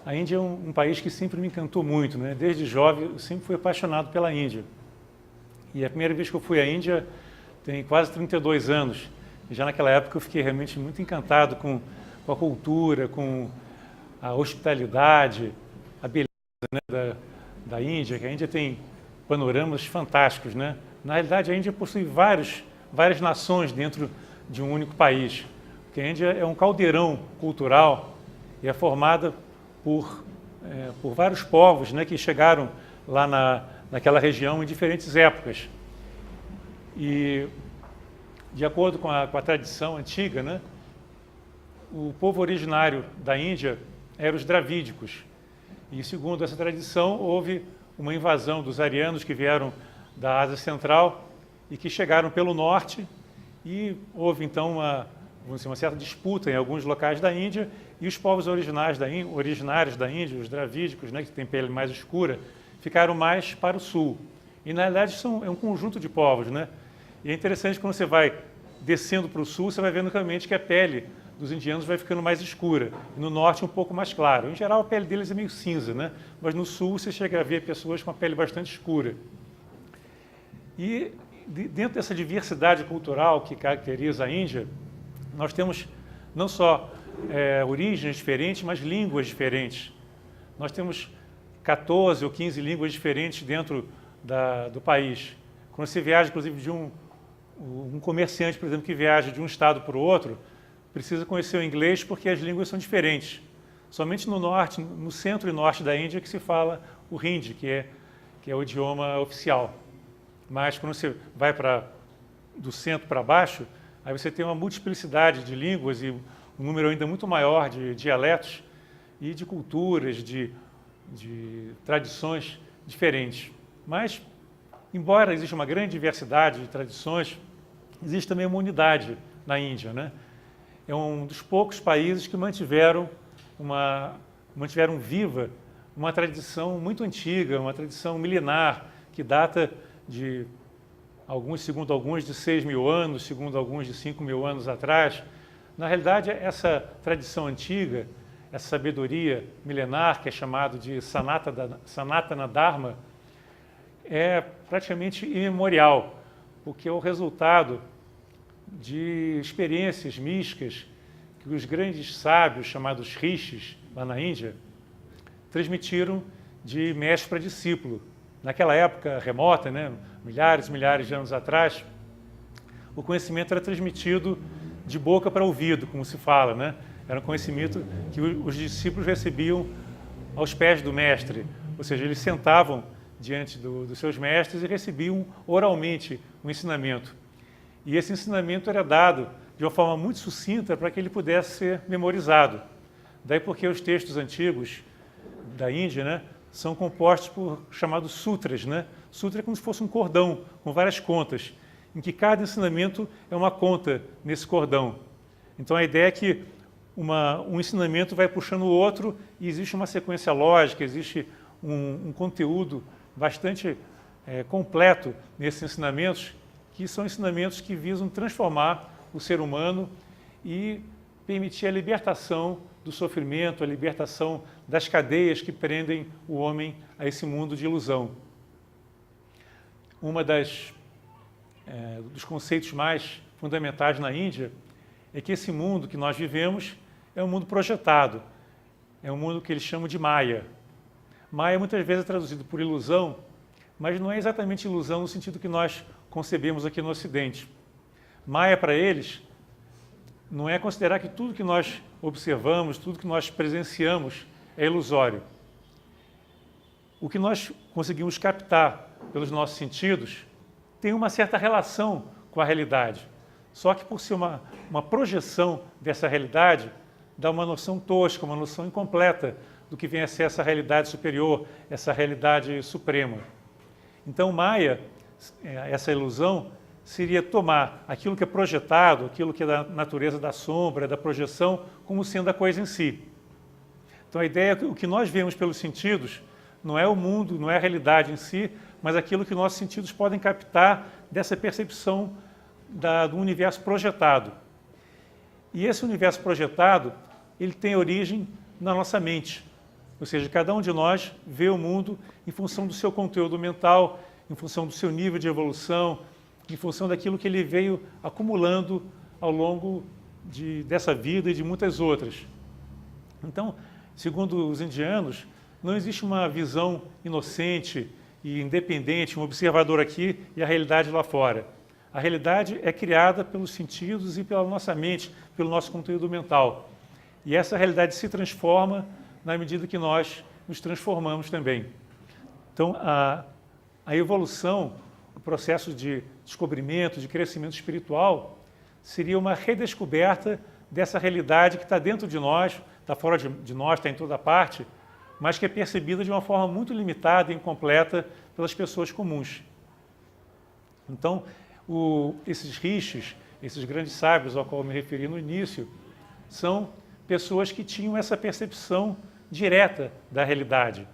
A Índia é um país que sempre me encantou muito, né? Desde jovem, eu sempre fui apaixonado pela Índia. E a primeira vez que eu fui à Índia tem quase 32 anos. E já naquela época eu fiquei realmente muito encantado com a cultura, com a hospitalidade, a beleza, né, da Índia, que a Índia tem panoramas fantásticos, né? Na realidade, a Índia possui várias nações dentro de um único país. Porque a Índia é um caldeirão cultural e é formada por vários povos, né, que chegaram lá naquela região em diferentes épocas. E, de acordo com a tradição antiga, né, o povo originário da Índia eram os dravídicos. E, segundo essa tradição, houve uma invasão dos arianos que vieram da Ásia Central e que chegaram pelo norte, e houve então uma certa disputa em alguns locais da Índia, e os povos originários da Índia, os dravídicos, né, que têm pele mais escura, ficaram mais para o sul. E na realidade é um conjunto de povos, né? E é interessante quando você vai descendo para o sul, você vai vendo realmente que a pele dos indianos vai ficando mais escura, e no norte um pouco mais claro. Em geral a pele deles é meio cinza, né? Mas no sul você chega a ver pessoas com a pele bastante escura. E dentro dessa diversidade cultural que caracteriza a Índia, nós temos não só origens diferentes, mas línguas diferentes. Nós temos 14 ou 15 línguas diferentes dentro do país. Quando você viaja, inclusive, de um comerciante, por exemplo, que viaja de um estado para o outro, precisa conhecer o inglês porque as línguas são diferentes. Somente no norte, no centro e norte da Índia que se fala o Hindi, que é o idioma oficial. Mas quando você vai do centro para baixo, aí você tem uma multiplicidade de línguas e um número ainda muito maior de dialetos e de culturas, de tradições diferentes. Mas, embora exista uma grande diversidade de tradições, existe também uma unidade na Índia, né? É um dos poucos países que mantiveram viva uma tradição muito antiga, uma tradição milenar, que data de segundo alguns, de 6.000 anos, segundo alguns, de 5.000 anos atrás. Na realidade, essa tradição antiga, essa sabedoria milenar, que é chamado de Sanatana Dharma, é praticamente imemorial, porque é o resultado de experiências místicas que os grandes sábios, chamados rishis, lá na Índia, transmitiram de mestre para discípulo. Naquela época remota, né, milhares e milhares de anos atrás, o conhecimento era transmitido de boca para ouvido, como se fala, né? Era um conhecimento que os discípulos recebiam aos pés do mestre, ou seja, eles sentavam diante dos seus mestres e recebiam oralmente o ensinamento. E esse ensinamento era dado de uma forma muito sucinta para que ele pudesse ser memorizado. Daí porque os textos antigos da Índia, né, são compostos por chamados sutras, né? Sutra é como se fosse um cordão com várias contas, em que cada ensinamento é uma conta nesse cordão. Então a ideia é que um ensinamento vai puxando o outro e existe uma sequência lógica, existe um conteúdo bastante completo nesses ensinamentos, que são ensinamentos que visam transformar o ser humano e permitir a libertação do sofrimento, a libertação das cadeias que prendem o homem a esse mundo de ilusão. Dos conceitos mais fundamentais na Índia é que esse mundo que nós vivemos é um mundo projetado, é um mundo que eles chamam de Maya. Maya muitas vezes é traduzido por ilusão, mas não é exatamente ilusão no sentido que nós concebemos aqui no Ocidente. Maya, para eles, não é considerar que tudo que nós observamos, tudo que nós presenciamos é ilusório. O que nós conseguimos captar pelos nossos sentidos tem uma certa relação com a realidade. Só que por ser uma projeção dessa realidade, dá uma noção tosca, uma noção incompleta do que vem a ser essa realidade superior, essa realidade suprema. Então, Maya, essa ilusão, seria tomar aquilo que é projetado, aquilo que é da natureza da sombra, da projeção, como sendo a coisa em si. Então a ideia é que o que nós vemos pelos sentidos não é o mundo, não é a realidade em si, mas aquilo que nossos sentidos podem captar dessa percepção do universo projetado. E esse universo projetado, ele tem origem na nossa mente. Ou seja, cada um de nós vê o mundo em função do seu conteúdo mental, em função do seu nível de evolução, em função daquilo que ele veio acumulando ao longo dessa vida e de muitas outras. Então, segundo os indianos, não existe uma visão inocente e independente, um observador aqui e a realidade lá fora. A realidade é criada pelos sentidos e pela nossa mente, pelo nosso conteúdo mental. E essa realidade se transforma na medida que nós nos transformamos também. Então, a evolução, o processo de descobrimento, de crescimento espiritual, seria uma redescoberta dessa realidade que está dentro de nós, está fora de nós, está em toda parte, mas que é percebida de uma forma muito limitada e incompleta pelas pessoas comuns. Então, esses rishis, esses grandes sábios ao qual eu me referi no início, são pessoas que tinham essa percepção direta da realidade.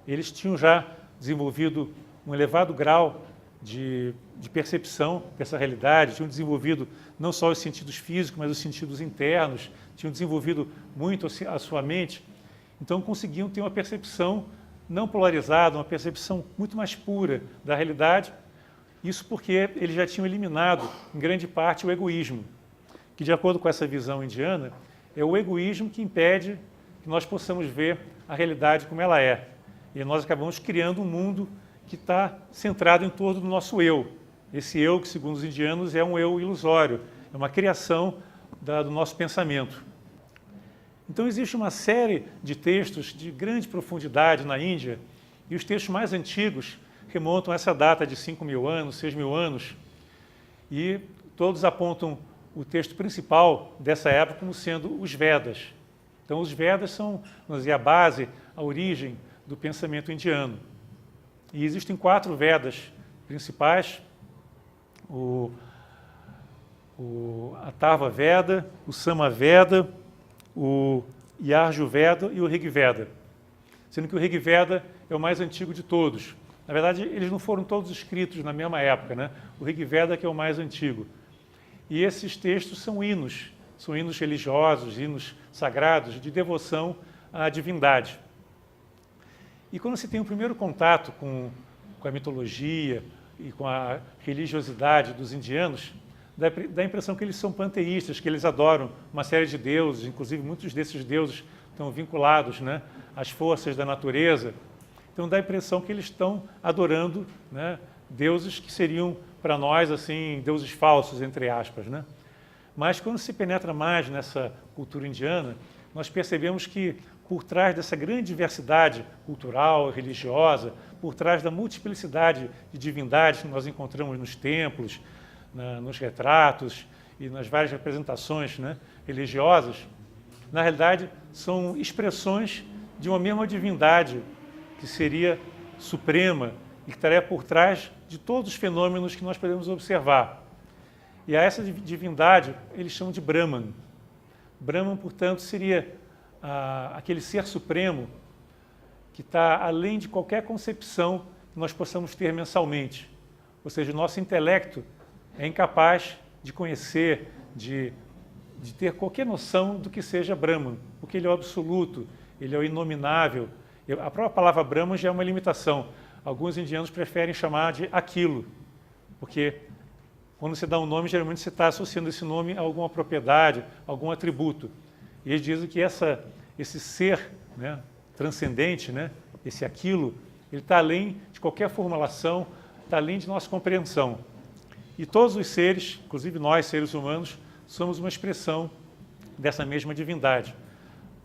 Eles tinham já desenvolvido um elevado grau de percepção dessa realidade, tinham desenvolvido não só os sentidos físicos, mas os sentidos internos, tinham desenvolvido muito a sua mente, então conseguiam ter uma percepção não polarizada, uma percepção muito mais pura da realidade, isso porque eles já tinham eliminado, em grande parte, o egoísmo, que, de acordo com essa visão indiana, é o egoísmo que impede que nós possamos ver a realidade como ela é. E nós acabamos criando um mundo que está centrado em torno do nosso eu. Esse eu, que segundo os indianos, é um eu ilusório, é uma criação do nosso pensamento. Então existe uma série de textos de grande profundidade na Índia, e os textos mais antigos remontam a essa data de 5.000 anos, 6.000 anos, e todos apontam o texto principal dessa época como sendo os Vedas. Então os Vedas são, vamos dizer, a base, a origem do pensamento indiano. E existem 4 Vedas principais, o Atharva Veda, o Sama Veda, o Yarju Veda e o Rig Veda. Sendo que o Rig Veda é o mais antigo de todos. Na verdade, eles não foram todos escritos na mesma época, né? O Rig Veda que é o mais antigo. E esses textos são hinos religiosos, hinos sagrados de devoção à divindade. E quando se tem o primeiro contato com a mitologia e com a religiosidade dos indianos, dá a impressão que eles são panteístas, que eles adoram uma série de deuses, inclusive muitos desses deuses estão vinculados, né, às forças da natureza. Então dá a impressão que eles estão adorando, né, deuses que seriam para nós assim deuses falsos, entre aspas, né? Mas quando se penetra mais nessa cultura indiana, nós percebemos que por trás dessa grande diversidade cultural, religiosa, por trás da multiplicidade de divindades que nós encontramos nos templos, nos retratos e nas várias representações, né, religiosas, na realidade são expressões de uma mesma divindade que seria suprema e que estaria por trás de todos os fenômenos que nós podemos observar. E a essa divindade eles chamam de Brahman. Brahman, portanto, seria aquele ser supremo que está além de qualquer concepção que nós possamos ter mensalmente. Ou seja, o nosso intelecto é incapaz de conhecer, de ter qualquer noção do que seja Brahman, porque ele é o absoluto, ele é o inominável. A própria palavra Brahman já é uma limitação. Alguns indianos preferem chamar de aquilo, porque quando você dá um nome, geralmente você está associando esse nome a alguma propriedade, a algum atributo. E eles dizem que esse ser, né, transcendente, né, esse aquilo, ele está além de qualquer formulação, está além de nossa compreensão. E todos os seres, inclusive nós, seres humanos, somos uma expressão dessa mesma divindade.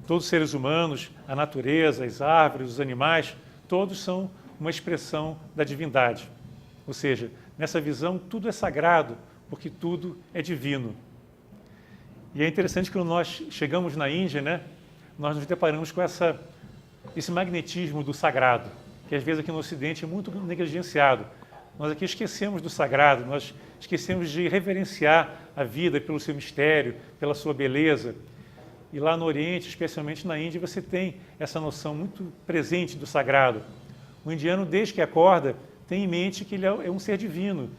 Todos os seres humanos, a natureza, as árvores, os animais, todos são uma expressão da divindade. Ou seja, nessa visão, tudo é sagrado, porque tudo é divino. E é interessante que quando nós chegamos na Índia, né, nós nos deparamos com esse magnetismo do sagrado, que às vezes aqui no Ocidente é muito negligenciado. Nós aqui esquecemos do sagrado, nós esquecemos de reverenciar a vida pelo seu mistério, pela sua beleza. E lá no Oriente, especialmente na Índia, você tem essa noção muito presente do sagrado. O indiano, desde que acorda, tem em mente que ele é um ser divino.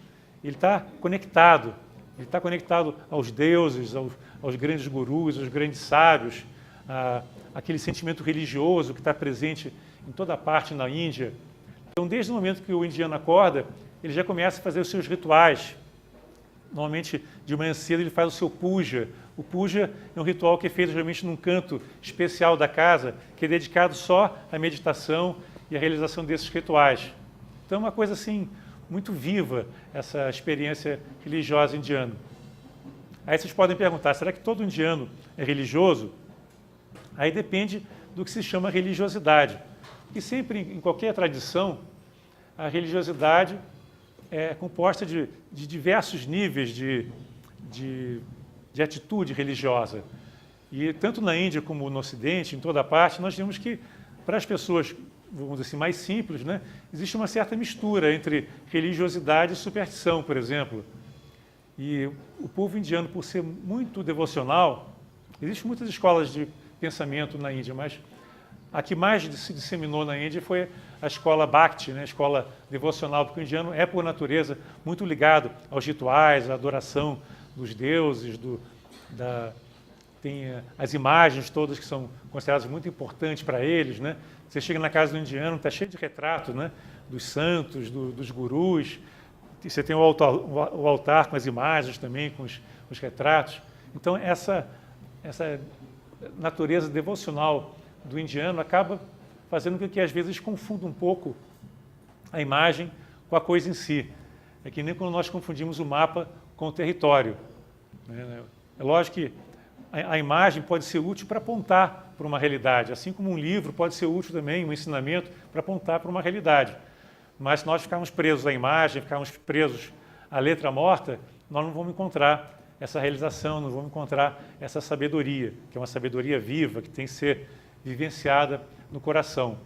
Ele está conectado aos deuses, aos grandes gurus, aos grandes sábios, aquele sentimento religioso que está presente em toda parte na Índia. Então, desde o momento que o indiano acorda, ele já começa a fazer os seus rituais. Normalmente, de manhã cedo, ele faz o seu puja. O puja é um ritual que é feito geralmente num canto especial da casa, que é dedicado só à meditação e à realização desses rituais. Então, é uma coisa assim, muito viva, essa experiência religiosa indiana. Aí vocês podem perguntar, será que todo indiano é religioso? Aí depende do que se chama religiosidade. E sempre, em qualquer tradição, a religiosidade é composta de diversos níveis de atitude religiosa. E tanto na Índia como no Ocidente, em toda parte, nós vemos que, para as pessoas, vamos dizer assim, mais simples, né, existe uma certa mistura entre religiosidade e superstição, por exemplo. E o povo indiano, por ser muito devocional, existem muitas escolas de pensamento na Índia, mas a que mais se disseminou na Índia foi a escola Bhakti, né, a escola devocional, porque o indiano é, por natureza, muito ligado aos rituais, à adoração dos deuses, tem as imagens todas que são consideradas muito importantes para eles, né? Você chega na casa do indiano, está cheio de retratos, né, dos santos, dos gurus. Você tem o altar com as imagens também, com os retratos. Então, essa natureza devocional do indiano acaba fazendo com que, às vezes, confunda um pouco a imagem com a coisa em si. É que nem quando nós confundimos o mapa com o território. É lógico que a imagem pode ser útil para apontar para uma realidade, assim como um livro pode ser útil também, um ensinamento, para apontar para uma realidade. Mas se nós ficarmos presos à imagem, ficarmos presos à letra morta, nós não vamos encontrar essa realização, não vamos encontrar essa sabedoria, que é uma sabedoria viva, que tem que ser vivenciada no coração.